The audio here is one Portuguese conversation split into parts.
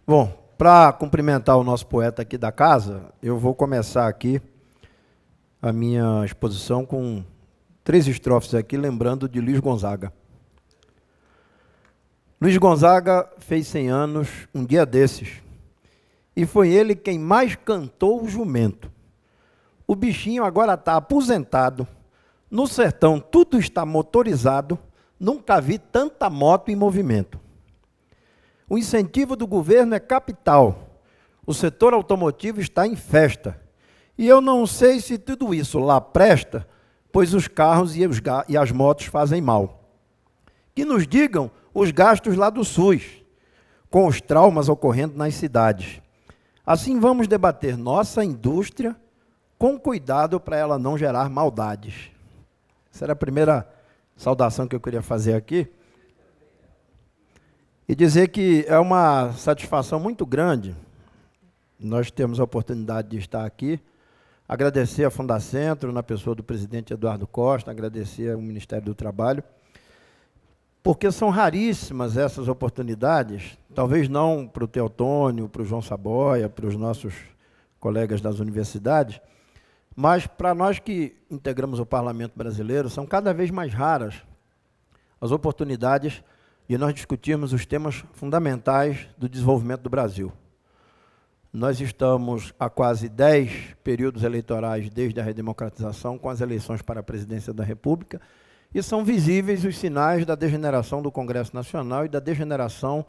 Bom, para cumprimentar o nosso poeta aqui da casa, eu vou começar aqui a minha exposição com 3 estrofes aqui, lembrando de Luiz Gonzaga. Luiz Gonzaga fez 100 anos um dia desses, e foi ele quem mais cantou o jumento. O bichinho agora está aposentado, no sertão tudo está motorizado, nunca vi tanta moto em movimento. O incentivo do governo é capital, o setor automotivo está em festa, e eu não sei se tudo isso lá presta, pois os carros e as motos fazem mal. Que nos digam os gastos lá do SUS, com os traumas ocorrendo nas cidades. Assim vamos debater nossa indústria com cuidado para ela não gerar maldades. Essa era a primeira saudação que eu queria fazer aqui. E dizer que é uma satisfação muito grande nós temos a oportunidade de estar aqui, agradecer a Fundacentro, na pessoa do presidente Eduardo Costa, agradecer ao Ministério do Trabalho, porque são raríssimas essas oportunidades, talvez não para o Teotônio, para o João Saboia, para os nossos colegas das universidades, mas para nós que integramos o Parlamento brasileiro, são cada vez mais raras as oportunidades de nós discutirmos os temas fundamentais do desenvolvimento do Brasil. Nós estamos há quase 10 períodos eleitorais desde a redemocratização, com as eleições para a presidência da República, e são visíveis os sinais da degeneração do Congresso Nacional e da degeneração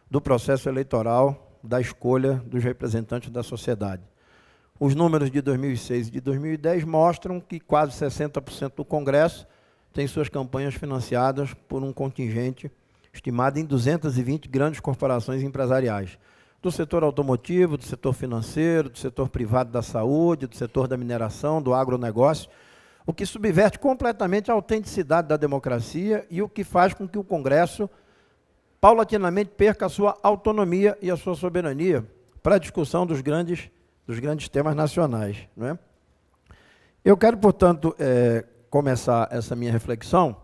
do processo eleitoral, da escolha dos representantes da sociedade. Os números de 2006 e de 2010 mostram que quase 60% do Congresso tem suas campanhas financiadas por um contingente estimado em 220 grandes corporações empresariais, do setor automotivo, do setor financeiro, do setor privado da saúde, do setor da mineração, do agronegócio, o que subverte completamente a autenticidade da democracia e o que faz com que o Congresso paulatinamente perca a sua autonomia e a sua soberania para a discussão dos grandes temas nacionais, não é? Eu quero, portanto, começar essa minha reflexão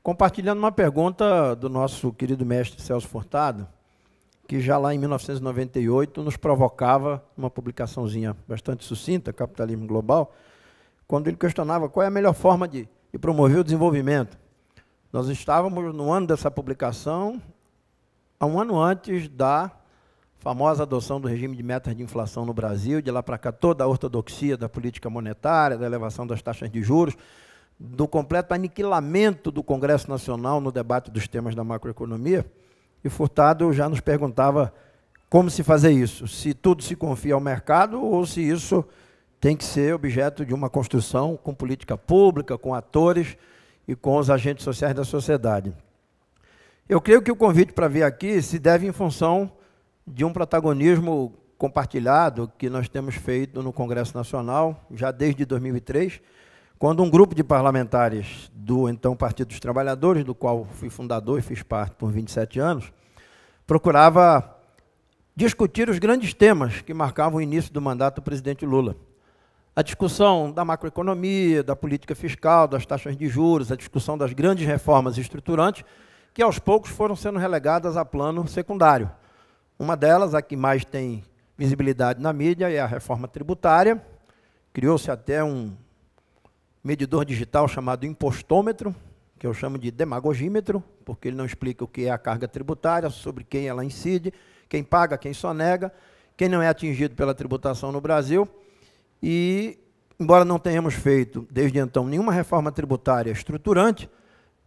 compartilhando uma pergunta do nosso querido mestre Celso Furtado, que já lá em 1998 nos provocava uma publicaçãozinha bastante sucinta, Capitalismo Global, quando ele questionava qual é a melhor forma de promover o desenvolvimento. Nós estávamos no ano dessa publicação, há um ano antes da famosa adoção do regime de metas de inflação no Brasil, de lá para cá toda a ortodoxia da política monetária, da elevação das taxas de juros, do completo aniquilamento do Congresso Nacional no debate dos temas da macroeconomia, e Furtado já nos perguntava como se fazer isso, se tudo se confia ao mercado ou se isso tem que ser objeto de uma construção com política pública, com atores e com os agentes sociais da sociedade. Eu creio que o convite para vir aqui se deve em função de um protagonismo compartilhado que nós temos feito no Congresso Nacional, já desde 2003, quando um grupo de parlamentares do então Partido dos Trabalhadores, do qual fui fundador e fiz parte por 27 anos, procurava discutir os grandes temas que marcavam o início do mandato do presidente Lula. A discussão da macroeconomia, da política fiscal, das taxas de juros, a discussão das grandes reformas estruturantes, que aos poucos foram sendo relegadas a plano secundário. Uma delas, a que mais tem visibilidade na mídia, é a reforma tributária. Criou-se até um medidor digital chamado impostômetro, que eu chamo de demagogímetro, porque ele não explica o que é a carga tributária, sobre quem ela incide, quem paga, quem sonega, quem não é atingido pela tributação no Brasil. E, embora não tenhamos feito, desde então, nenhuma reforma tributária estruturante,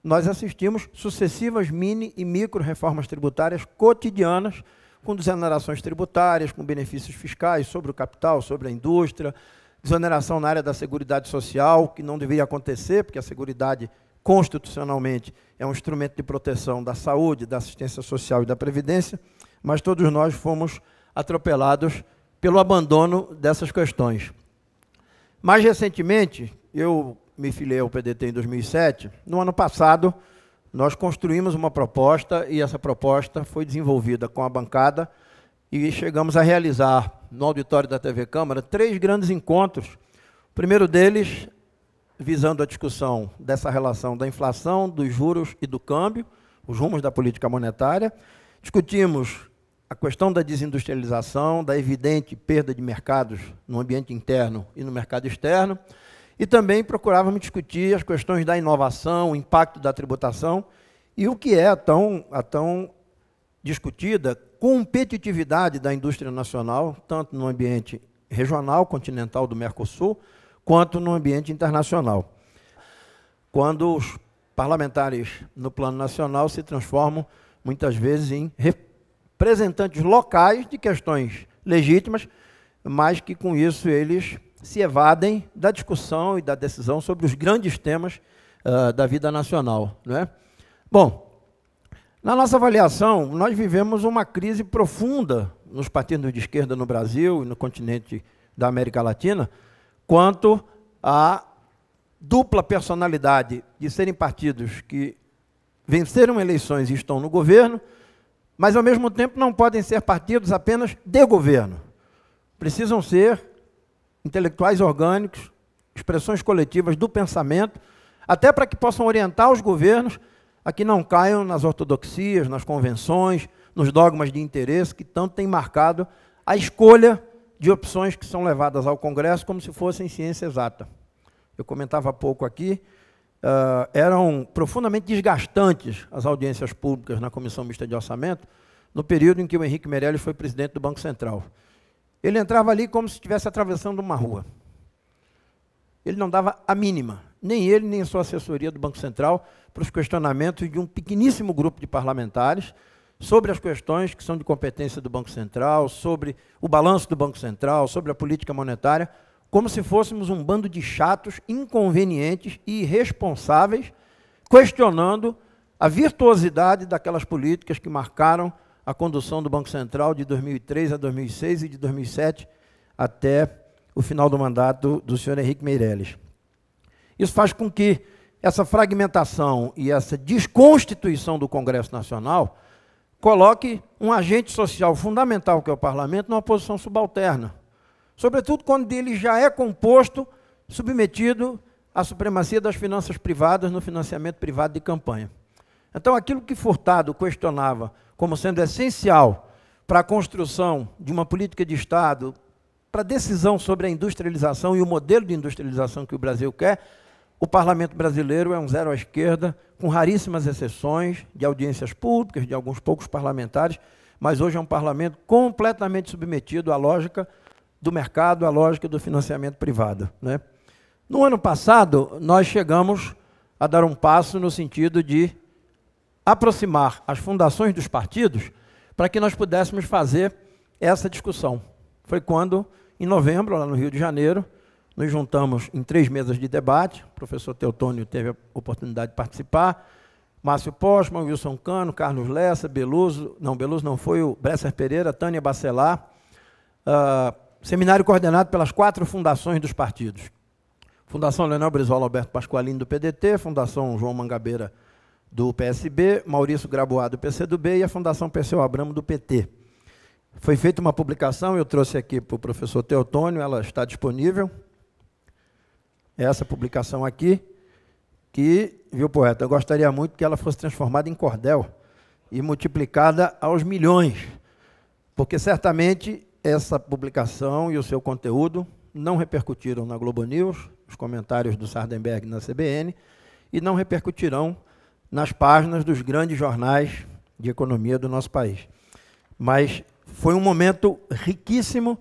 nós assistimos sucessivas mini e micro reformas tributárias cotidianas, com desonerações tributárias, com benefícios fiscais sobre o capital, sobre a indústria, desoneração na área da Seguridade Social, que não deveria acontecer, porque a Seguridade, constitucionalmente, é um instrumento de proteção da saúde, da assistência social e da previdência, mas todos nós fomos atropelados pelo abandono dessas questões. Mais recentemente, eu me filiei ao PDT em 2007, no ano passado, nós construímos uma proposta e essa proposta foi desenvolvida com a bancada e chegamos a realizar, no auditório da TV Câmara, 3 grandes encontros. O primeiro deles, visando a discussão dessa relação da inflação, dos juros e do câmbio, os rumos da política monetária. Discutimos a questão da desindustrialização, da evidente perda de mercados no ambiente interno e no mercado externo, e também procurávamos discutir as questões da inovação, o impacto da tributação e o que é a tão discutida competitividade da indústria nacional, tanto no ambiente regional, continental do Mercosul, quanto no ambiente internacional. Quando os parlamentares no plano nacional se transformam, muitas vezes, em representantes locais de questões legítimas, mas que, com isso, eles se evadem da discussão e da decisão sobre os grandes temas da vida nacional, não é? Bom, na nossa avaliação, nós vivemos uma crise profunda nos partidos de esquerda no Brasil e no continente da América Latina, quanto à dupla personalidade de serem partidos que venceram eleições e estão no governo, mas, ao mesmo tempo, não podem ser partidos apenas de governo. Precisam ser intelectuais orgânicos, expressões coletivas do pensamento, até para que possam orientar os governos a que não caiam nas ortodoxias, nas convenções, nos dogmas de interesse que tanto têm marcado a escolha de opções que são levadas ao Congresso como se fossem ciência exata. Eu comentava há pouco aqui, eram profundamente desgastantes as audiências públicas na Comissão Mista de Orçamento, no período em que o Henrique Meirelles foi presidente do Banco Central. Ele entrava ali como se estivesse atravessando uma rua. Ele não dava a mínima, nem ele, nem a sua assessoria do Banco Central, para os questionamentos de um pequeníssimo grupo de parlamentares sobre as questões que são de competência do Banco Central, sobre o balanço do Banco Central, sobre a política monetária, como se fôssemos um bando de chatos, inconvenientes e irresponsáveis, questionando a virtuosidade daquelas políticas que marcaram a condução do Banco Central de 2003 a 2006 e de 2007 até o final do mandato do senhor Henrique Meirelles. Isso faz com que essa fragmentação e essa desconstituição do Congresso Nacional coloque um agente social fundamental, que é o Parlamento, numa posição subalterna. Sobretudo quando ele já é composto, submetido à supremacia das finanças privadas no financiamento privado de campanha. Então, aquilo que Furtado questionava como sendo essencial para a construção de uma política de Estado, para a decisão sobre a industrialização e o modelo de industrialização que o Brasil quer, o parlamento brasileiro é um zero à esquerda, com raríssimas exceções de audiências públicas, de alguns poucos parlamentares, mas hoje é um parlamento completamente submetido à lógica do mercado, à lógica do financiamento privado, né? No ano passado, nós chegamos a dar um passo no sentido de aproximar as fundações dos partidos para que nós pudéssemos fazer essa discussão. Foi quando, em novembro, lá no Rio de Janeiro, nos juntamos em 3 mesas de debate. O professor Teotônio teve a oportunidade de participar, Márcio Postman, Wilson Cano, Carlos Lessa, Beluso não foi o Bresser Pereira, Tânia Bacelar, seminário coordenado pelas 4 fundações dos partidos. Fundação Leonel Brizola Alberto Pasqualini, do PDT, Fundação João Mangabeira, do PSB, Maurício Grabois, do PCdoB, e a Fundação Perseu Abramo, do PT. Foi feita uma publicação, eu trouxe aqui para o professor Teotônio, ela está disponível. Essa publicação aqui, que, viu, poeta, eu gostaria muito que ela fosse transformada em cordel e multiplicada aos milhões, porque certamente essa publicação e o seu conteúdo não repercutiram na Globo News, os comentários do Sardenberg na CBN, e não repercutirão nas páginas dos grandes jornais de economia do nosso país. Mas foi um momento riquíssimo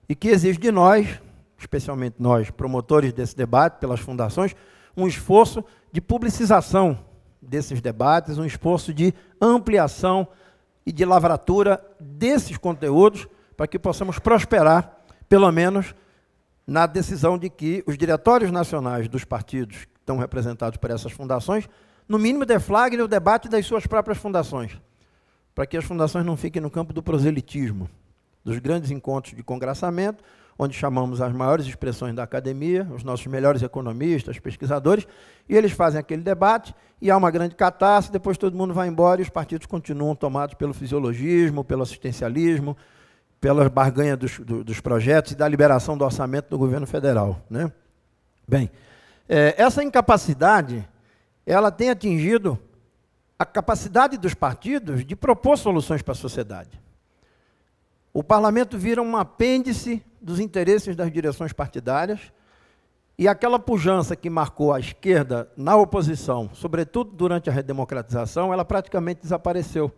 e que exige de nós, especialmente nós, promotores desse debate, pelas fundações, um esforço de publicização desses debates, um esforço de ampliação e de lavratura desses conteúdos, para que possamos prosperar, pelo menos, na decisão de que os diretórios nacionais dos partidos que estão representados por essas fundações, no mínimo deflagrem o debate das suas próprias fundações, para que as fundações não fiquem no campo do proselitismo, dos grandes encontros de congraçamento, onde chamamos as maiores expressões da academia, os nossos melhores economistas, pesquisadores, e eles fazem aquele debate, e há uma grande catástrofe, depois todo mundo vai embora e os partidos continuam tomados pelo fisiologismo, pelo assistencialismo, pela barganha dos projetos e da liberação do orçamento do governo federal, né? Bem, essa incapacidade, ela tem atingido a capacidade dos partidos de propor soluções para a sociedade. o parlamento vira um apêndice dos interesses das direções partidárias, e aquela pujança que marcou a esquerda na oposição, sobretudo durante a redemocratização, ela praticamente desapareceu.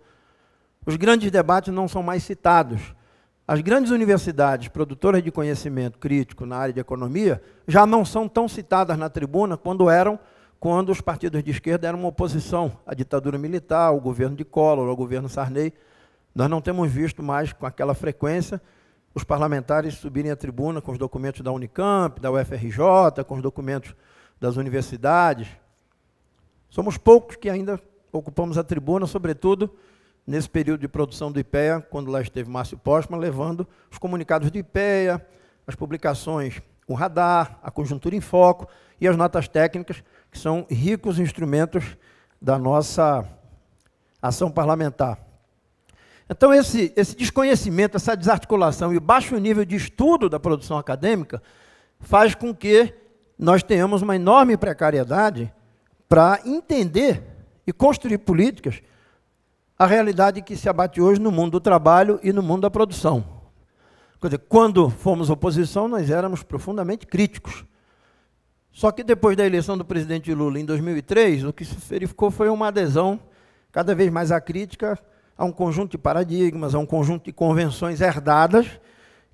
Os grandes debates não são mais citados. As grandes universidades produtoras de conhecimento crítico na área de economia já não são tão citadas na tribuna quando os partidos de esquerda eram uma oposição à ditadura militar, ao governo de Collor, ao governo Sarney. Nós não temos visto mais com aquela frequência os parlamentares subirem à tribuna com os documentos da Unicamp, da UFRJ, com os documentos das universidades. Somos poucos que ainda ocupamos a tribuna, sobretudo nesse período de produção do IPEA, quando lá esteve Márcio Postman, levando os comunicados do IPEA, as publicações, o radar, a conjuntura em foco e as notas técnicas, que são ricos instrumentos da nossa ação parlamentar. Então, esse desconhecimento, essa desarticulação e o baixo nível de estudo da produção acadêmica faz com que nós tenhamos uma enorme precariedade para entender e construir políticas a realidade que se abate hoje no mundo do trabalho e no mundo da produção. Quer dizer, quando fomos oposição, nós éramos profundamente críticos. Só que depois da eleição do presidente Lula em 2003, o que se verificou foi uma adesão cada vez mais à crítica, a um conjunto de paradigmas, a um conjunto de convenções herdadas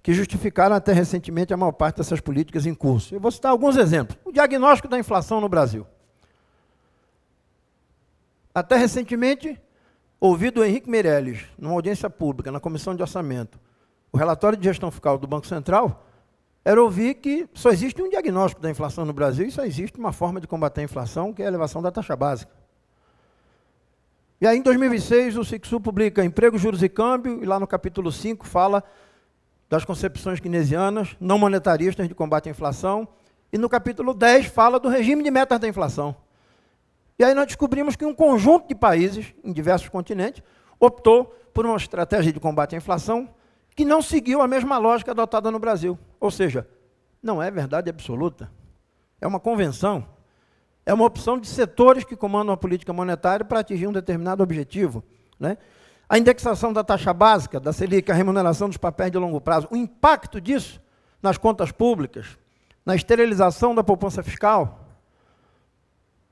que justificaram até recentemente a maior parte dessas políticas em curso. Eu vou citar alguns exemplos. O diagnóstico da inflação no Brasil. Até recentemente, ouvi do Henrique Meirelles, numa audiência pública, na Comissão de Orçamento, o relatório de gestão fiscal do Banco Central, era ouvir que só existe um diagnóstico da inflação no Brasil e só existe uma forma de combater a inflação, que é a elevação da taxa básica. E aí, em 2006, o Sicsul publica Emprego, Juros e Câmbio, e lá no capítulo 5 fala das concepções keynesianas, não monetaristas de combate à inflação, e no capítulo 10 fala do regime de metas da inflação. E aí nós descobrimos que um conjunto de países, em diversos continentes, optou por uma estratégia de combate à inflação que não seguiu a mesma lógica adotada no Brasil. Ou seja, não é verdade absoluta. É uma convenção. É uma opção de setores que comandam a política monetária para atingir um determinado objetivo, né? A indexação da taxa básica, da Selic, a remuneração dos papéis de longo prazo, o impacto disso nas contas públicas, na esterilização da poupança fiscal.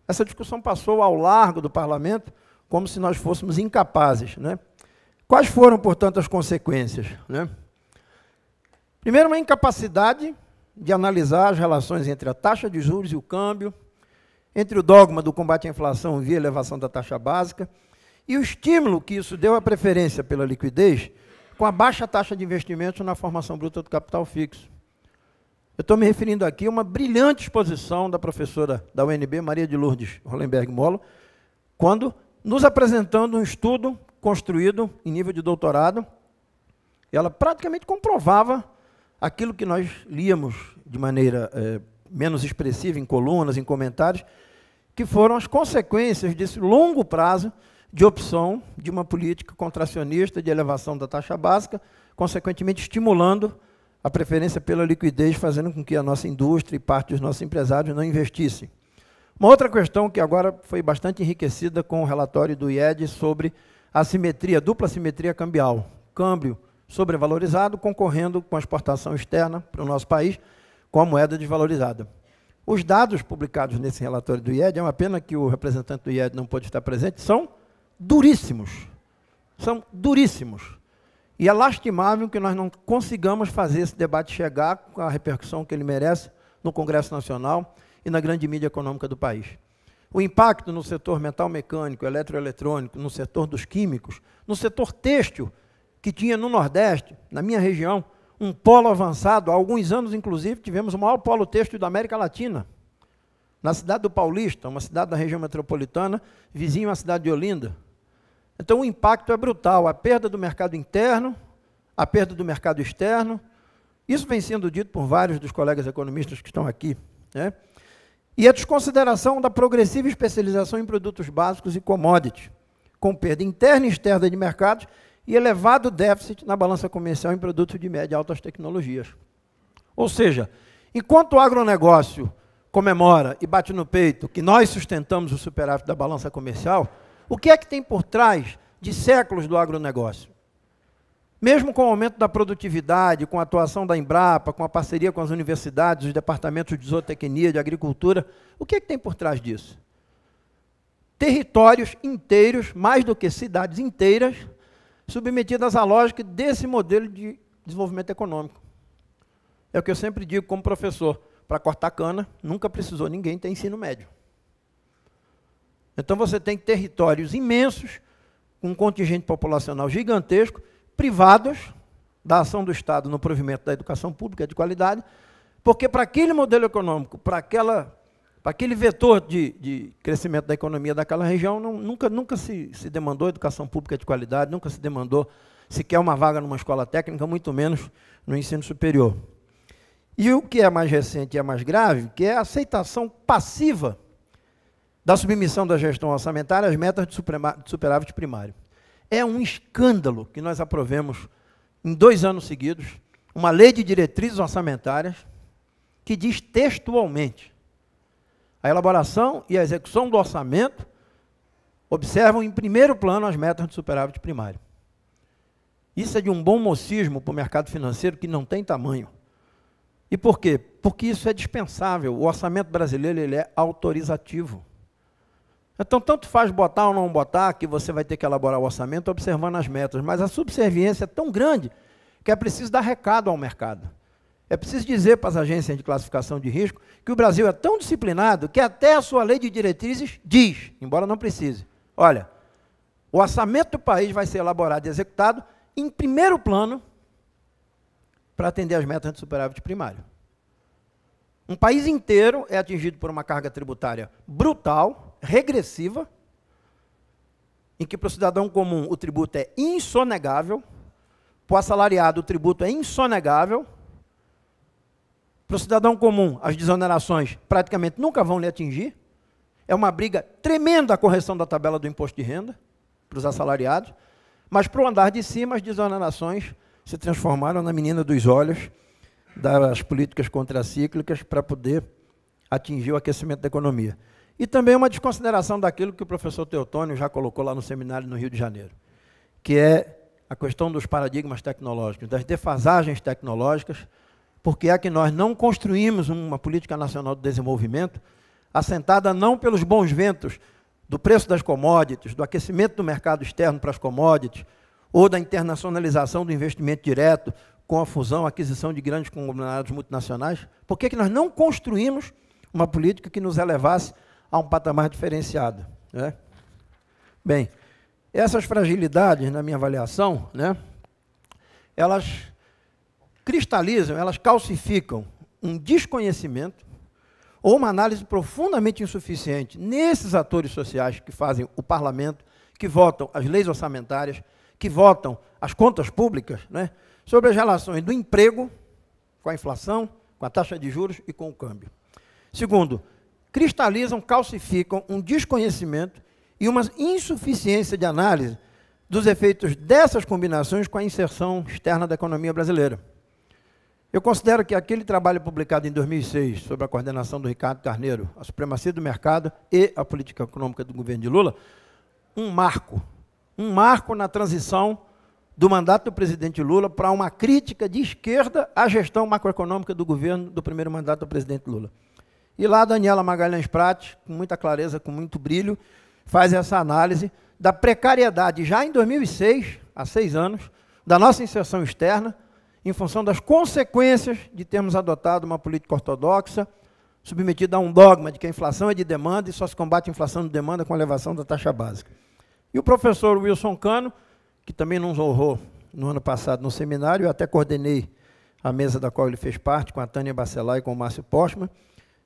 Essa discussão passou ao largo do parlamento como se nós fôssemos incapazes, né? Quais foram, portanto, as consequências, né? Primeiro, uma incapacidade de analisar as relações entre a taxa de juros e o câmbio, entre o dogma do combate à inflação via elevação da taxa básica e o estímulo que isso deu à preferência pela liquidez com a baixa taxa de investimentos na formação bruta do capital fixo. Eu estou me referindo aqui a uma brilhante exposição da professora da UNB, Maria de Lourdes Hollenberg Molo, quando nos apresentando um estudo construído em nível de doutorado, e ela praticamente comprovava aquilo que nós líamos de maneira menos expressiva em colunas, em comentários, que foram as consequências desse longo prazo de opção de uma política contracionista de elevação da taxa básica, consequentemente estimulando a preferência pela liquidez, fazendo com que a nossa indústria e parte dos nossos empresários não investissem. Uma outra questão que agora foi bastante enriquecida com o relatório do IED sobre a assimetria, dupla assimetria cambial, câmbio sobrevalorizado concorrendo com a exportação externa para o nosso país com a moeda desvalorizada. Os dados publicados nesse relatório do IED, é uma pena que o representante do IED não pôde estar presente, são duríssimos. São duríssimos. E é lastimável que nós não consigamos fazer esse debate chegar com a repercussão que ele merece no Congresso Nacional e na grande mídia econômica do país. O impacto no setor metal-mecânico, eletroeletrônico, no setor dos químicos, no setor têxtil, que tinha no Nordeste, na minha região, um polo avançado. Há alguns anos, inclusive, tivemos o maior polo têxtil da América Latina, na cidade do Paulista, uma cidade da região metropolitana, vizinho à cidade de Olinda. Então, o impacto é brutal, a perda do mercado interno, a perda do mercado externo. Isso vem sendo dito por vários dos colegas economistas que estão aqui, né? E a desconsideração da progressiva especialização em produtos básicos e commodities, com perda interna e externa de mercados e elevado déficit na balança comercial em produtos de média e altas tecnologias. Ou seja, enquanto o agronegócio comemora e bate no peito que nós sustentamos o superávit da balança comercial, o que é que tem por trás de séculos do agronegócio? Mesmo com o aumento da produtividade, com a atuação da Embrapa, com a parceria com as universidades, os departamentos de zootecnia, de agricultura, o que é que tem por trás disso? Territórios inteiros, mais do que cidades inteiras, submetidas à lógica desse modelo de desenvolvimento econômico. É o que eu sempre digo como professor, para cortar cana, nunca precisou ninguém ter ensino médio. Então você tem territórios imensos, com um contingente populacional gigantesco, privados da ação do Estado no provimento da educação pública de qualidade, porque para aquele modelo econômico, para aquele vetor de crescimento da economia daquela região, nunca se demandou educação pública de qualidade, nunca se demandou sequer uma vaga numa escola técnica, muito menos no ensino superior. E o que é mais recente e é mais grave, que é a aceitação passiva da submissão da gestão orçamentária às metas de superávit primário. É um escândalo que nós aprovemos em 2 anos seguidos uma lei de diretrizes orçamentárias que diz textualmente: a elaboração e a execução do orçamento observam em primeiro plano as metas de superávit primário. Isso é de um bom mocismo para o mercado financeiro que não tem tamanho. E por quê? Porque isso é dispensável. O orçamento brasileiro ele é autorizativo. Então, tanto faz botar ou não botar, que você vai ter que elaborar o orçamento observando as metas, mas a subserviência é tão grande que é preciso dar recado ao mercado. É preciso dizer para as agências de classificação de risco que o Brasil é tão disciplinado que até a sua lei de diretrizes diz, embora não precise, olha, o orçamento do país vai ser elaborado e executado em primeiro plano para atender as metas de superávit primário. Um país inteiro é atingido por uma carga tributária brutal, regressiva, em que para o cidadão comum o tributo é insonegável, para o assalariado o tributo é insonegável, para o cidadão comum as desonerações praticamente nunca vão lhe atingir, é uma briga tremenda a correção da tabela do imposto de renda para os assalariados, mas para o andar de cima as desonerações se transformaram na menina dos olhos das políticas contracíclicas para poder atingir o aquecimento da economia. E também uma desconsideração daquilo que o professor Teotônio já colocou lá no seminário no Rio de Janeiro, que é a questão dos paradigmas tecnológicos, das defasagens tecnológicas, porque é que nós não construímos uma política nacional de desenvolvimento assentada não pelos bons ventos do preço das commodities, do aquecimento do mercado externo para as commodities, ou da internacionalização do investimento direto, com a fusão, a aquisição de grandes conglomerados multinacionais. Por que nós não construímos uma política que nos elevasse a um patamar diferenciado, né? Bem, essas fragilidades, na minha avaliação, né, elas cristalizam, elas calcificam um desconhecimento ou uma análise profundamente insuficiente nesses atores sociais que fazem o parlamento, que votam as leis orçamentárias, que votam as contas públicas, né, sobre as relações do emprego com a inflação, com a taxa de juros e com o câmbio. Segundo, cristalizam, calcificam um desconhecimento e uma insuficiência de análise dos efeitos dessas combinações com a inserção externa da economia brasileira. Eu considero que aquele trabalho publicado em 2006, sob a coordenação do Ricardo Carneiro, a supremacia do mercado e a política econômica do governo de Lula, um marco na transição do mandato do presidente Lula para uma crítica de esquerda à gestão macroeconômica do governo do primeiro mandato do presidente Lula. E lá a Daniela Magalhães Prates, com muita clareza, com muito brilho, faz essa análise da precariedade, já em 2006, há 6 anos, da nossa inserção externa, em função das consequências de termos adotado uma política ortodoxa, submetida a um dogma de que a inflação é de demanda e só se combate a inflação de demanda com a elevação da taxa básica. E o professor Wilson Cano, que também nos honrou no ano passado no seminário, eu até coordenei a mesa da qual ele fez parte, com a Tânia Bacelar e com o Márcio Postman,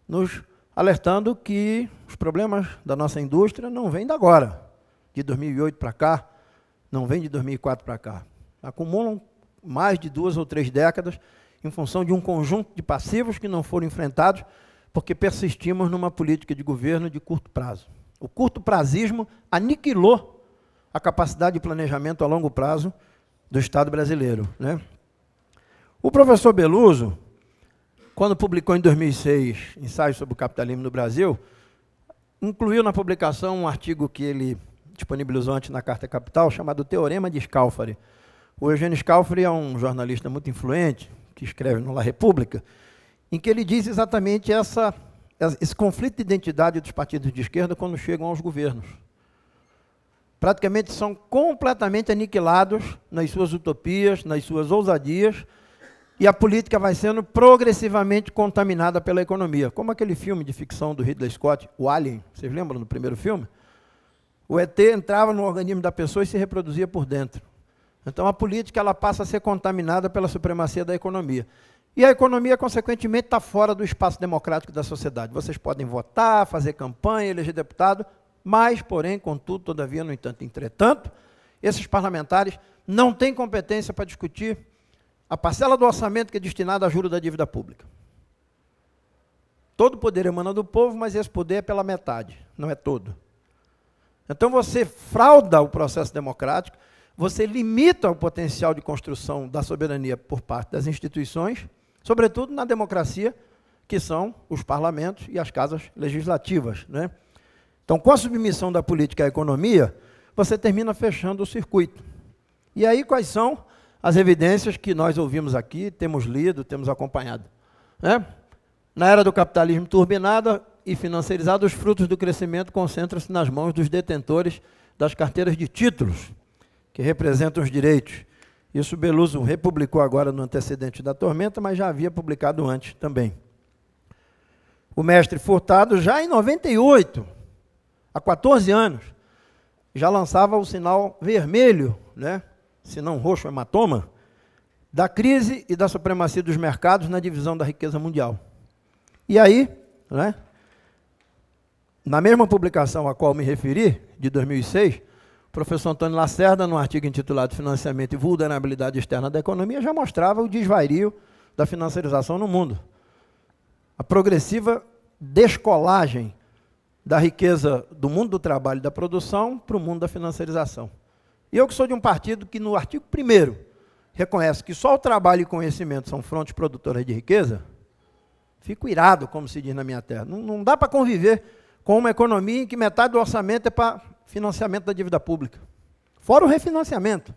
nos alertando que os problemas da nossa indústria não vêm de agora, de 2008 para cá, não vêm de 2004 para cá. Acumulam mais de 2 ou 3 décadas em função de um conjunto de passivos que não foram enfrentados porque persistimos numa política de governo de curto prazo. O curto prazismo aniquilou a capacidade de planejamento a longo prazo do Estado brasileiro, né? O professor Beluso, quando publicou em 2006 Ensaios sobre o Capitalismo no Brasil, incluiu na publicação um artigo que ele disponibilizou antes na Carta Capital, chamado Teorema de Scalfari, O Eugênio Scalfari é um jornalista muito influente, que escreve no La República, em que ele diz exatamente esse conflito de identidade dos partidos de esquerda quando chegam aos governos. Praticamente são completamente aniquilados nas suas utopias, nas suas ousadias, e a política vai sendo progressivamente contaminada pela economia. Como aquele filme de ficção do Ridley Scott, o Alien, vocês lembram do primeiro filme? O ET entrava no organismo da pessoa e se reproduzia por dentro. Então a política ela passa a ser contaminada pela supremacia da economia. E a economia, consequentemente, está fora do espaço democrático da sociedade. Vocês podem votar, fazer campanha, eleger deputado, mas, porém, contudo, todavia, no entanto, entretanto, esses parlamentares não têm competência para discutir a parcela do orçamento que é destinada a juros da dívida pública. Todo poder emana do povo, mas esse poder é pela metade, não é todo. Então você frauda o processo democrático, você limita o potencial de construção da soberania por parte das instituições, sobretudo na democracia, que são os parlamentos e as casas legislativas, né? Então, com a submissão da política à economia, você termina fechando o circuito. E aí, quais são as evidências que nós ouvimos aqui, temos lido, temos acompanhado, né? Na era do capitalismo turbinado e financiarizado, os frutos do crescimento concentram-se nas mãos dos detentores das carteiras de títulos, que representam os direitos. Isso Beluso republicou agora no antecedente da Tormenta, mas já havia publicado antes também. O mestre Furtado, já em 98, há 14 anos, já lançava o sinal vermelho, né? Se não roxo, hematoma, da crise e da supremacia dos mercados na divisão da riqueza mundial. E aí, né, na mesma publicação a qual me referi, de 2006, o professor Antônio Lacerda, num artigo intitulado Financiamento e Vulnerabilidade Externa da Economia, já mostrava o desvario da financiarização no mundo. A progressiva descolagem da riqueza do mundo do trabalho e da produção para o mundo da financiarização. E eu que sou de um partido que, no artigo 1º, reconhece que só o trabalho e conhecimento são fontes produtoras de riqueza, fico irado, como se diz na minha terra. Não dá para conviver com uma economia em que metade do orçamento é para financiamento da dívida pública. Fora o refinanciamento.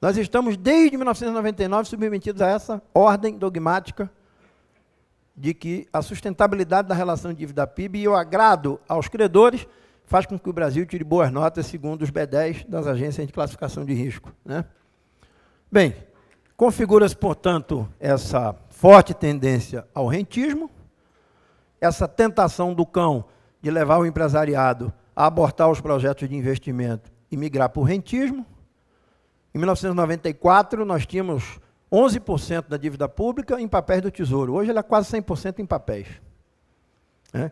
Nós estamos, desde 1999, submetidos a essa ordem dogmática de que a sustentabilidade da relação dívida-PIB e o agrado aos credores faz com que o Brasil tire boas notas, segundo os B10 das agências de classificação de risco, né? Bem, configura-se, portanto, essa forte tendência ao rentismo, essa tentação do cão de levar o empresariado a abortar os projetos de investimento e migrar para o rentismo. Em 1994, nós tínhamos 11% da dívida pública em papéis do Tesouro. Hoje ela é quase 100% em papéis, né?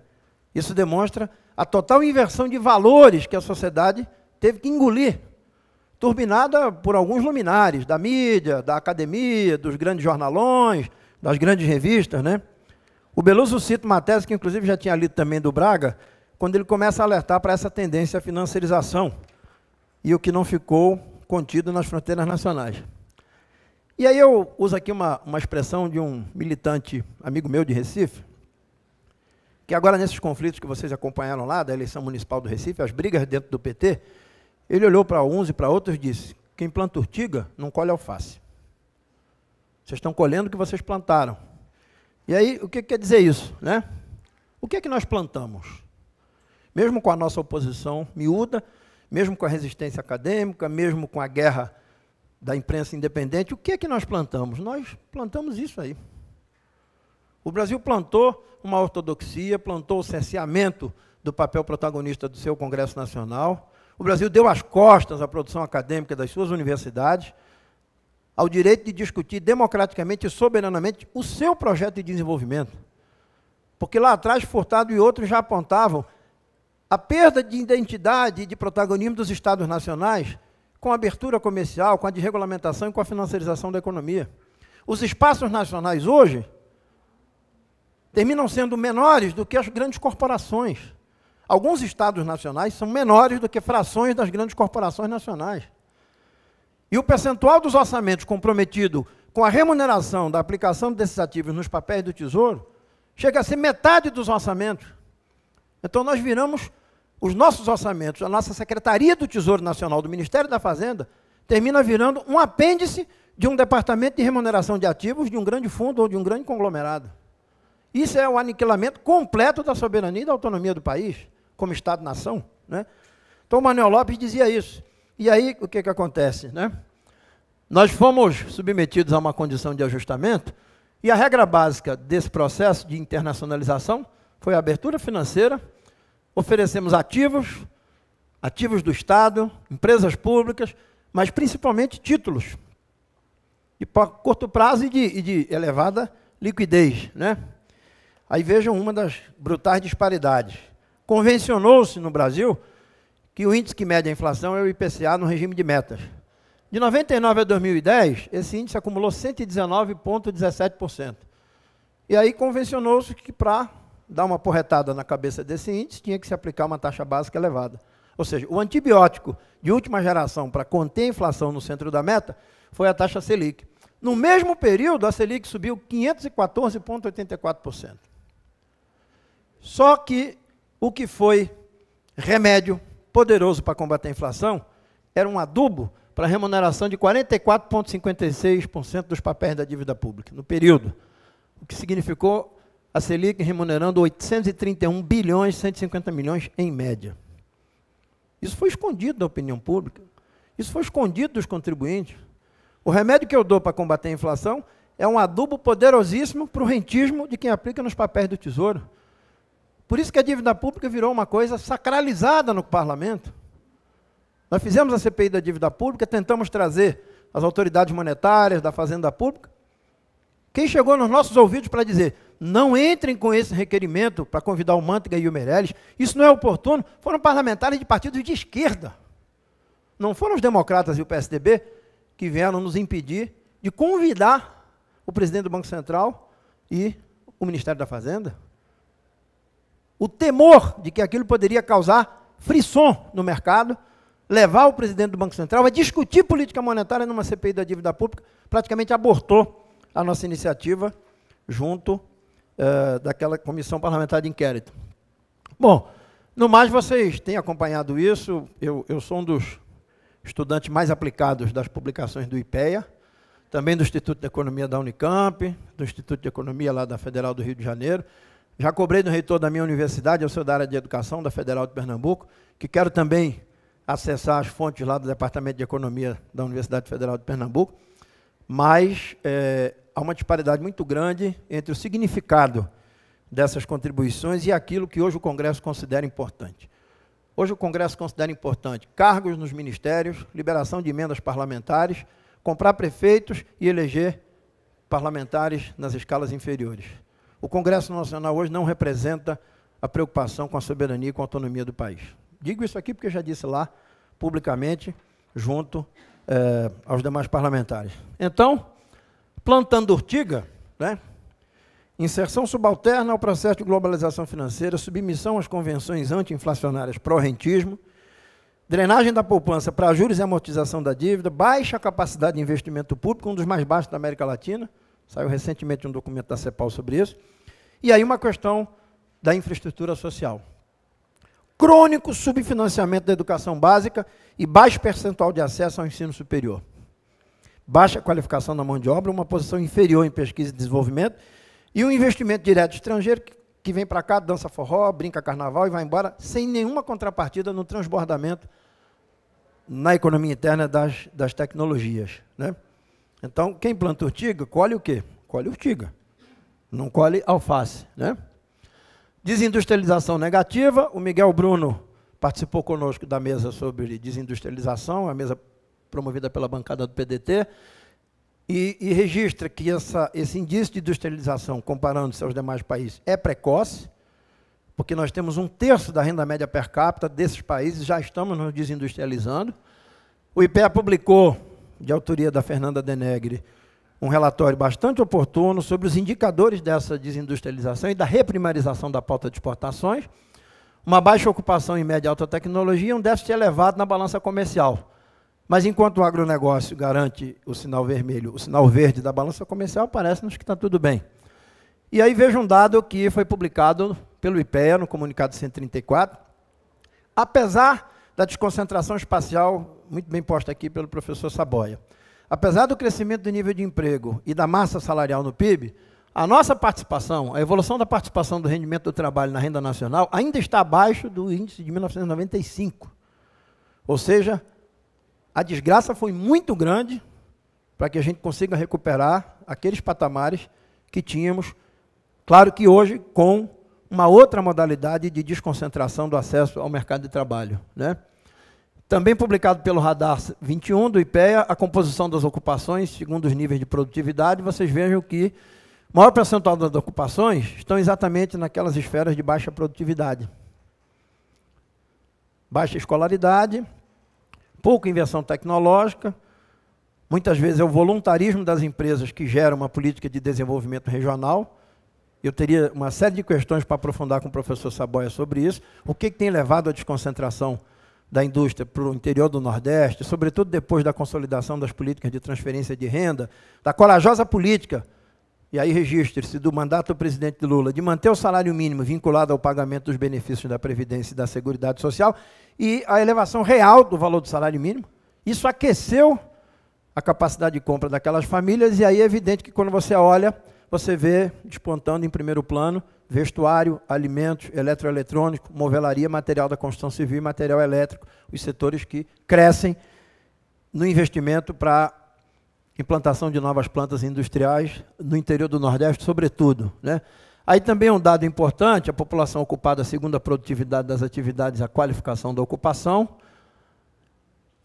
Isso demonstra a total inversão de valores que a sociedade teve que engolir, turbinada por alguns luminares da mídia, da academia, dos grandes jornalões, das grandes revistas, né? O Beluso cita uma tese que, inclusive, já tinha lido também do Braga, quando ele começa a alertar para essa tendência à financiarização e o que não ficou contido nas fronteiras nacionais. E aí eu uso aqui uma expressão de um militante amigo meu de Recife, que agora nesses conflitos que vocês acompanharam lá, da eleição municipal do Recife, as brigas dentro do PT, ele olhou para uns e para outros e disse: quem planta urtiga não colhe alface. Vocês estão colhendo o que vocês plantaram. E aí, o que quer dizer isso, né? O que é que nós plantamos? Mesmo com a nossa oposição miúda, mesmo com a resistência acadêmica, mesmo com a guerra da imprensa independente, o que é que nós plantamos? Nós plantamos isso aí. O Brasil plantou uma ortodoxia, plantou o cerceamento do papel protagonista do seu Congresso Nacional. O Brasil deu as costas à produção acadêmica das suas universidades, ao direito de discutir democraticamente e soberanamente o seu projeto de desenvolvimento. Porque lá atrás, Furtado e outros já apontavam a perda de identidade e de protagonismo dos Estados nacionais com a abertura comercial, com a desregulamentação e com a financiarização da economia. Os espaços nacionais hoje terminam sendo menores do que as grandes corporações. Alguns estados nacionais são menores do que frações das grandes corporações nacionais. E o percentual dos orçamentos comprometido com a remuneração da aplicação desses ativos nos papéis do Tesouro chega a ser metade dos orçamentos. Então nós viramos os nossos orçamentos, a nossa Secretaria do Tesouro Nacional, do Ministério da Fazenda, termina virando um apêndice de um departamento de remuneração de ativos de um grande fundo ou de um grande conglomerado. Isso é o aniquilamento completo da soberania e da autonomia do país, como Estado-nação, né? Então, o Manuel Lopes dizia isso. E aí, o que acontece, né? Nós fomos submetidos a uma condição de ajustamento, e a regra básica desse processo de internacionalização foi a abertura financeira, oferecemos ativos do Estado, empresas públicas, mas principalmente títulos, de curto prazo e de elevada liquidez, né? Aí vejam uma das brutais disparidades. Convencionou-se no Brasil que o índice que mede a inflação é o IPCA no regime de metas. De 99 a 2010, esse índice acumulou 119,17%. E aí convencionou-se que para dar uma porretada na cabeça desse índice, tinha que se aplicar uma taxa básica elevada. Ou seja, o antibiótico de última geração para conter a inflação no centro da meta foi a taxa Selic. No mesmo período, a Selic subiu 514,84%. Só que o que foi remédio poderoso para combater a inflação era um adubo para a remuneração de 44,56% dos papéis da dívida pública, no período. O que significou a Selic remunerando 831 bilhões, 150 milhões em média. Isso foi escondido da opinião pública, isso foi escondido dos contribuintes. O remédio que eu dou para combater a inflação é um adubo poderosíssimo para o rentismo de quem aplica nos papéis do Tesouro. Por isso que a dívida pública virou uma coisa sacralizada no parlamento. Nós fizemos a CPI da dívida pública, tentamos trazer as autoridades monetárias da Fazenda Pública. Quem chegou nos nossos ouvidos para dizer, não entrem com esse requerimento para convidar o Manteiga e o Meirelles, isso não é oportuno, foram parlamentares de partidos de esquerda. Não foram os democratas e o PSDB que vieram nos impedir de convidar o presidente do Banco Central e o Ministério da Fazenda. O temor de que aquilo poderia causar frisson no mercado, levar o presidente do Banco Central a discutir política monetária numa CPI da dívida pública, praticamente abortou a nossa iniciativa junto daquela comissão parlamentar de inquérito. Bom, no mais vocês têm acompanhado isso, eu sou um dos estudantes mais aplicados das publicações do IPEA, também do Instituto de Economia da Unicamp, do Instituto de Economia lá da Federal do Rio de Janeiro. Já cobrei do reitor da minha universidade, eu sou da área de educação da Federal de Pernambuco, que quero também acessar as fontes lá do Departamento de Economia da Universidade Federal de Pernambuco, mas há uma disparidade muito grande entre o significado dessas contribuições e aquilo que hoje o Congresso considera importante. Hoje o Congresso considera importante cargos nos ministérios, liberação de emendas parlamentares, comprar prefeitos e eleger parlamentares nas escalas inferiores. O Congresso Nacional hoje não representa a preocupação com a soberania e com a autonomia do país. Digo isso aqui porque eu já disse lá, publicamente, junto aos demais parlamentares. Então, plantando urtiga, né? Inserção subalterna ao processo de globalização financeira, submissão às convenções anti-inflacionárias pró-rentismo, drenagem da poupança para juros e amortização da dívida, baixa capacidade de investimento público, um dos mais baixos da América Latina, saiu recentemente um documento da CEPAL sobre isso, e aí uma questão da infraestrutura social. Crônico subfinanciamento da educação básica e baixo percentual de acesso ao ensino superior. Baixa qualificação da mão de obra, uma posição inferior em pesquisa e desenvolvimento, e um investimento direto estrangeiro que vem para cá, dança forró, brinca carnaval e vai embora, sem nenhuma contrapartida no transbordamento na economia interna das tecnologias, né? Então, quem planta urtiga, colhe o quê? Colhe urtiga, não colhe alface, né? Desindustrialização negativa, o Miguel Bruno participou conosco da mesa sobre desindustrialização, a mesa promovida pela bancada do PDT, e registra que esse índice de industrialização, comparando-se aos demais países, é precoce, porque nós temos 1/3 da renda média per capita desses países, já estamos nos desindustrializando. O IPEA publicou, de autoria da Fernanda Denegre, um relatório bastante oportuno sobre os indicadores dessa desindustrialização e da reprimarização da pauta de exportações, uma baixa ocupação em média e alta tecnologia e um déficit elevado na balança comercial. Mas enquanto o agronegócio garante o sinal vermelho, o sinal verde da balança comercial, parece-nos que está tudo bem. E aí veja um dado que foi publicado pelo IPEA, no comunicado 134, apesar da desconcentração espacial, muito bem posta aqui pelo professor Saboia. Apesar do crescimento do nível de emprego e da massa salarial no PIB, a nossa participação, a evolução da participação do rendimento do trabalho na renda nacional ainda está abaixo do índice de 1995. Ou seja, a desgraça foi muito grande para que a gente consiga recuperar aqueles patamares que tínhamos, claro que hoje com uma outra modalidade de desconcentração do acesso ao mercado de trabalho, né? Também publicado pelo Radar 21 do IPEA, a composição das ocupações, segundo os níveis de produtividade, vocês vejam que o maior percentual das ocupações estão exatamente naquelas esferas de baixa produtividade. Baixa escolaridade, pouca inversão tecnológica, muitas vezes é o voluntarismo das empresas que gera uma política de desenvolvimento regional. Eu teria uma série de questões para aprofundar com o professor Saboia sobre isso. O que tem levado à desconcentração da indústria para o interior do Nordeste, sobretudo depois da consolidação das políticas de transferência de renda, da corajosa política, e aí registre-se, do mandato do presidente Lula, de manter o salário mínimo vinculado ao pagamento dos benefícios da Previdência e da Seguridade Social, e a elevação real do valor do salário mínimo. Isso aqueceu a capacidade de compra daquelas famílias, e aí é evidente que quando você olha, você vê despontando em primeiro plano vestuário, alimentos, eletroeletrônico, movelaria, material da construção civil e material elétrico, os setores que crescem no investimento para implantação de novas plantas industriais no interior do Nordeste, sobretudo, né? Aí também um dado importante, a população ocupada segundo a produtividade das atividades, a qualificação da ocupação,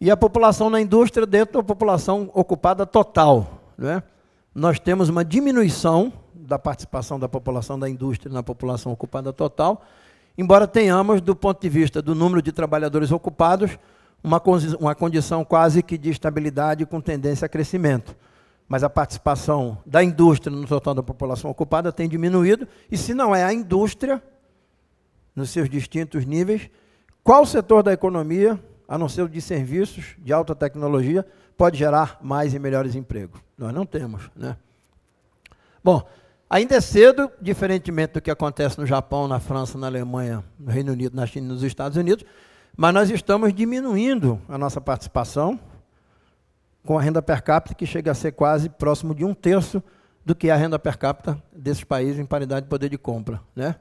e a população na indústria dentro da população ocupada total, né? Nós temos uma diminuição da participação da população da indústria na população ocupada total, embora tenhamos, do ponto de vista do número de trabalhadores ocupados, uma condição quase que de estabilidade com tendência a crescimento. Mas a participação da indústria no total da população ocupada tem diminuído, e se não é a indústria, nos seus distintos níveis, qual setor da economia, a não ser o de serviços, de alta tecnologia, pode gerar mais e melhores empregos? Nós não temos, né? Bom, ainda é cedo, diferentemente do que acontece no Japão, na França, na Alemanha, no Reino Unido, na China e nos Estados Unidos, mas nós estamos diminuindo a nossa participação com a renda per capita, que chega a ser quase próximo de 1/3 do que é a renda per capita desses países em paridade de poder de compra, né?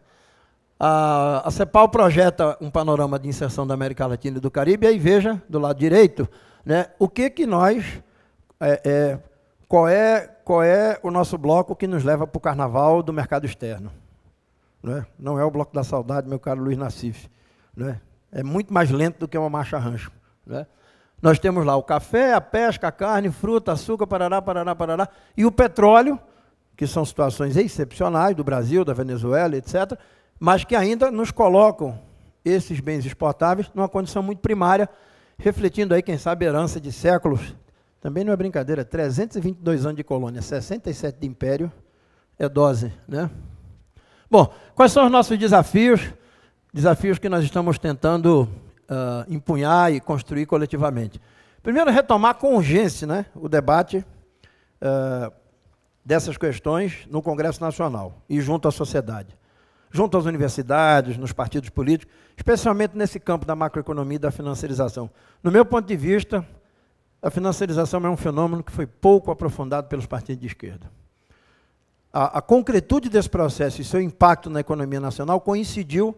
A CEPAL projeta um panorama de inserção da América Latina e do Caribe, e aí veja, do lado direito, né, o que nós... qual é o nosso bloco que nos leva para o carnaval do mercado externo, né? Não é o bloco da saudade, meu caro Luiz Nassif, né? É muito mais lento do que uma marcha rancho, né? Nós temos lá o café, a pesca, a carne, fruta, açúcar, parará, parará, parará, e o petróleo, que são situações excepcionais do Brasil, da Venezuela, etc., mas que ainda nos colocam esses bens exportáveis numa condição muito primária, refletindo aí, quem sabe, a herança de séculos. Também não é brincadeira, 322 anos de colônia, 67 de império, é dose, né? Bom, quais são os nossos desafios? Desafios que nós estamos tentando empunhar e construir coletivamente. Primeiro, retomar com urgência, né, o debate dessas questões no Congresso Nacional e junto à sociedade, junto às universidades, nos partidos políticos, especialmente nesse campo da macroeconomia e da financiarização. No meu ponto de vista, a financiarização é um fenômeno que foi pouco aprofundado pelos partidos de esquerda. A concretude desse processo e seu impacto na economia nacional coincidiu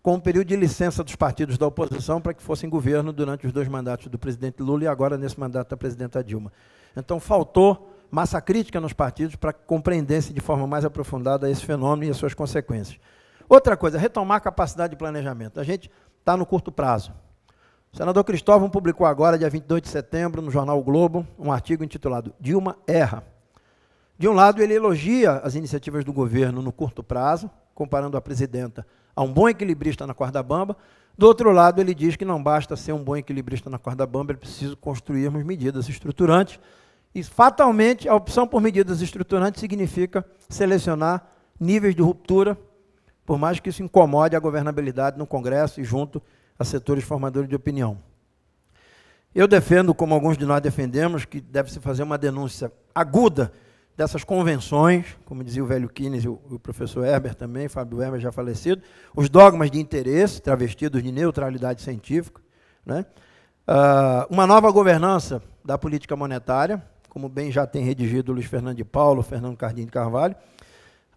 com o período de licença dos partidos da oposição para que fossem governo durante os 2 mandatos do presidente Lula e agora nesse mandato da presidenta Dilma. Então, faltou massa crítica nos partidos para que compreendessem de forma mais aprofundada esse fenômeno e as suas consequências. Outra coisa, retomar a capacidade de planejamento. A gente está no curto prazo. O senador Cristóvão publicou agora, dia 22 de setembro, no jornal O Globo, um artigo intitulado Dilma erra. De um lado, ele elogia as iniciativas do governo no curto prazo, comparando a presidenta a um bom equilibrista na corda bamba. Do outro lado, ele diz que não basta ser um bom equilibrista na corda bamba, é preciso construirmos medidas estruturantes. E, fatalmente, a opção por medidas estruturantes significa selecionar níveis de ruptura, por mais que isso incomode a governabilidade no Congresso e junto a setores formadores de opinião. Eu defendo, como alguns de nós defendemos, que deve-se fazer uma denúncia aguda dessas convenções, como dizia o velho Keynes e o professor Herbert também, Fábio Herbert já falecido, os dogmas de interesse, travestidos de neutralidade científica, né? Uma nova governança da política monetária, como bem já tem redigido o Luiz Fernando de Paulo, Fernando Cardim de Carvalho.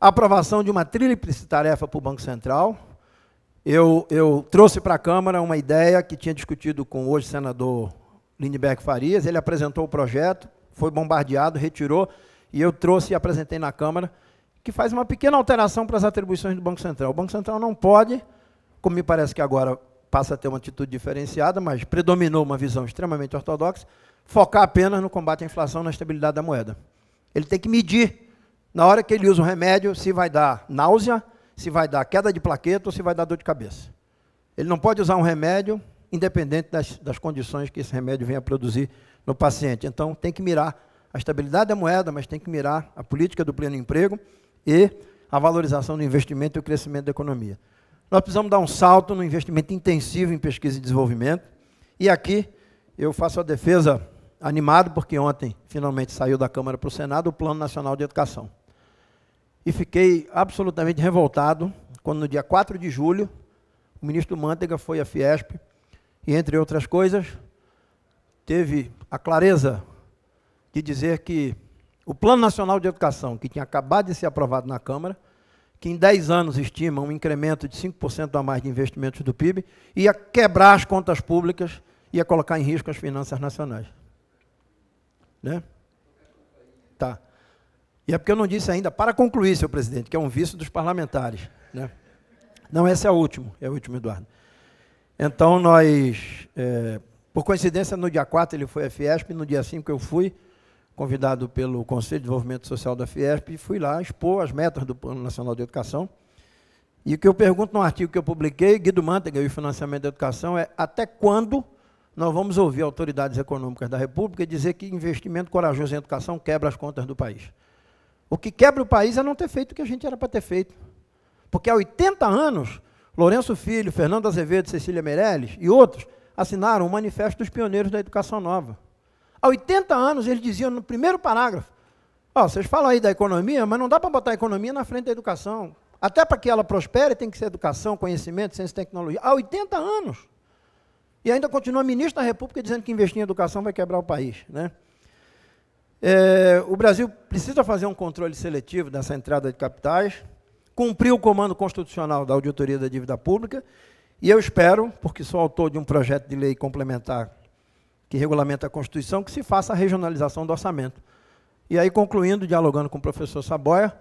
A aprovação de uma tríplice tarefa para o Banco Central. Eu trouxe para a Câmara uma ideia que tinha discutido com o hoje senador Lindbergh Farias, ele apresentou o projeto, foi bombardeado, retirou, e eu trouxe e apresentei na Câmara, que faz uma pequena alteração para as atribuições do Banco Central. O Banco Central não pode, como me parece que agora passa a ter uma atitude diferenciada, mas predominou uma visão extremamente ortodoxa, focar apenas no combate à inflação, na estabilidade da moeda. Ele tem que medir, na hora que ele usa o remédio, se vai dar náusea, se vai dar queda de plaqueta ou se vai dar dor de cabeça. Ele não pode usar um remédio independente das condições que esse remédio venha a produzir no paciente. Então, tem que mirar a estabilidade da moeda, mas tem que mirar a política do pleno emprego e a valorização do investimento e o crescimento da economia. Nós precisamos dar um salto no investimento intensivo em pesquisa e desenvolvimento. E aqui eu faço a defesa animado, porque ontem finalmente saiu da Câmara para o Senado o Plano Nacional de Educação. E fiquei absolutamente revoltado quando, no dia 4 de julho, o ministro Mantega foi à Fiesp e, entre outras coisas, teve a clareza de dizer que o Plano Nacional de Educação, que tinha acabado de ser aprovado na Câmara, que em 10 anos estima um incremento de 5% a mais de investimentos do PIB, ia quebrar as contas públicas, ia colocar em risco as finanças nacionais. Né? Tá. E é porque eu não disse ainda, para concluir, senhor presidente, que é um vício dos parlamentares. Né? Não, esse é o último, Eduardo. Então, nós, por coincidência, no dia 4 ele foi à Fiesp, no dia 5 eu fui, convidado pelo Conselho de Desenvolvimento Social da Fiesp, e fui lá expor as metas do Plano Nacional de Educação. E o que eu pergunto no artigo que eu publiquei, Guido Mantega e o financiamento da educação, é até quando nós vamos ouvir autoridades econômicas da República dizer que investimento corajoso em educação quebra as contas do país. O que quebra o país é não ter feito o que a gente era para ter feito. Porque há 80 anos, Lourenço Filho, Fernando Azevedo, Cecília Meirelles e outros assinaram o Manifesto dos Pioneiros da Educação Nova. Há 80 anos, eles diziam no primeiro parágrafo, vocês falam aí da economia, mas não dá para botar a economia na frente da educação. Até para que ela prospere, tem que ser educação, conhecimento, ciência e tecnologia. Há 80 anos. E ainda continua ministro da República dizendo que investir em educação vai quebrar o país. Né? O Brasil precisa fazer um controle seletivo dessa entrada de capitais, cumprir o comando constitucional da auditoria da dívida pública, e eu espero, porque sou autor de um projeto de lei complementar que regulamenta a Constituição, que se faça a regionalização do orçamento. E aí, concluindo, dialogando com o professor Saboia,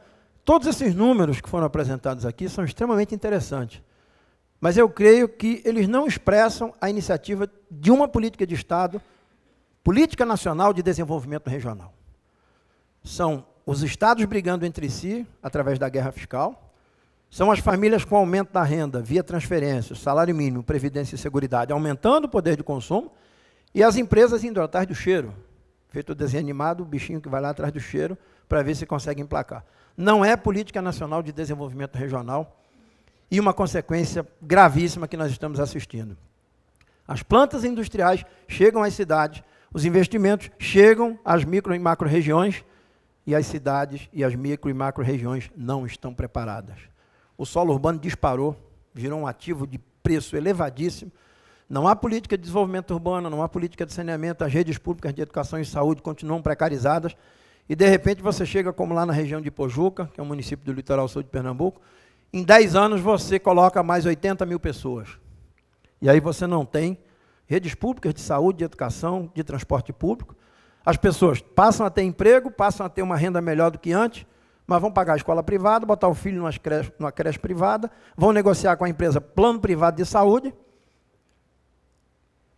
todos esses números que foram apresentados aqui são extremamente interessantes, mas eu creio que eles não expressam a iniciativa de uma política de Estado, política nacional de desenvolvimento regional. São os estados brigando entre si, através da guerra fiscal, são as famílias com aumento da renda, via transferência, salário mínimo, previdência e seguridade, aumentando o poder de consumo, e as empresas indo atrás do cheiro. Feito o desenho animado, o bichinho que vai lá atrás do cheiro, para ver se consegue emplacar. Não é política nacional de desenvolvimento regional, e uma consequência gravíssima que nós estamos assistindo. As plantas industriais chegam às cidades, os investimentos chegam às micro e macro regiões, e as cidades e as micro e macro regiões não estão preparadas. O solo urbano disparou, virou um ativo de preço elevadíssimo. Não há política de desenvolvimento urbano, não há política de saneamento, as redes públicas de educação e saúde continuam precarizadas, e de repente você chega, como lá na região de Pojuca, que é um município do litoral sul de Pernambuco, em 10 anos você coloca mais 80 mil pessoas. E aí você não tem redes públicas de saúde, de educação, de transporte público. As pessoas passam a ter emprego, passam a ter uma renda melhor do que antes, mas vão pagar a escola privada, botar o filho numa creche privada, vão negociar com a empresa plano privado de saúde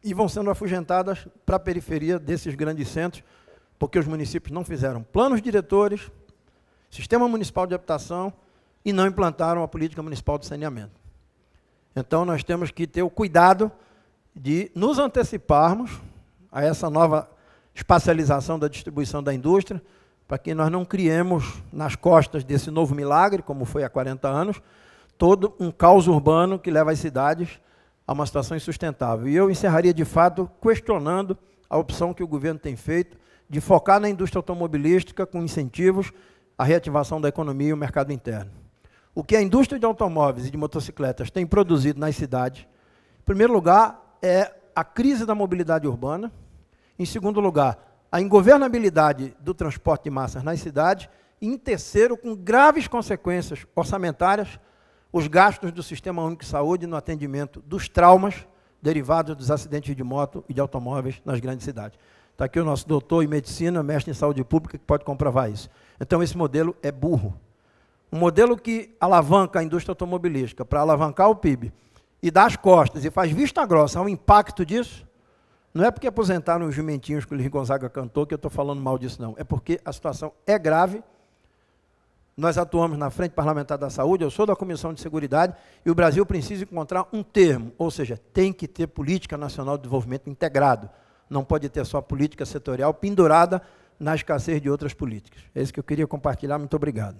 e vão sendo afugentadas para a periferia desses grandes centros, porque os municípios não fizeram planos diretores, sistema municipal de habitação e não implantaram a política municipal de saneamento. Então, nós temos que ter o cuidado de nos anteciparmos a essa nova espacialização da distribuição da indústria, para que nós não criemos nas costas desse novo milagre, como foi há 40 anos, todo um caos urbano que leva as cidades a uma situação insustentável. E eu encerraria, de fato, questionando a opção que o governo tem feito de focar na indústria automobilística com incentivos à reativação da economia e o mercado interno. O que a indústria de automóveis e de motocicletas tem produzido nas cidades, em primeiro lugar, é a crise da mobilidade urbana. Em segundo lugar, a ingovernabilidade do transporte de massas nas cidades. E, em terceiro, com graves consequências orçamentárias, os gastos do Sistema Único de Saúde no atendimento dos traumas derivados dos acidentes de moto e de automóveis nas grandes cidades. Está aqui o nosso doutor em medicina, mestre em saúde pública, que pode comprovar isso. Então, esse modelo é burro. Um modelo que alavanca a indústria automobilística para alavancar o PIB e dá as costas e faz vista grossa ao impacto disso, não é porque aposentaram os jumentinhos que o Luiz Gonzaga cantou que eu estou falando mal disso, não. É porque a situação é grave. Nós atuamos na Frente Parlamentar da Saúde, eu sou da Comissão de Seguridade, e o Brasil precisa encontrar um termo, ou seja, tem que ter política nacional de desenvolvimento integrado. Não pode ter só política setorial pendurada na escassez de outras políticas. É isso que eu queria compartilhar. Muito obrigado.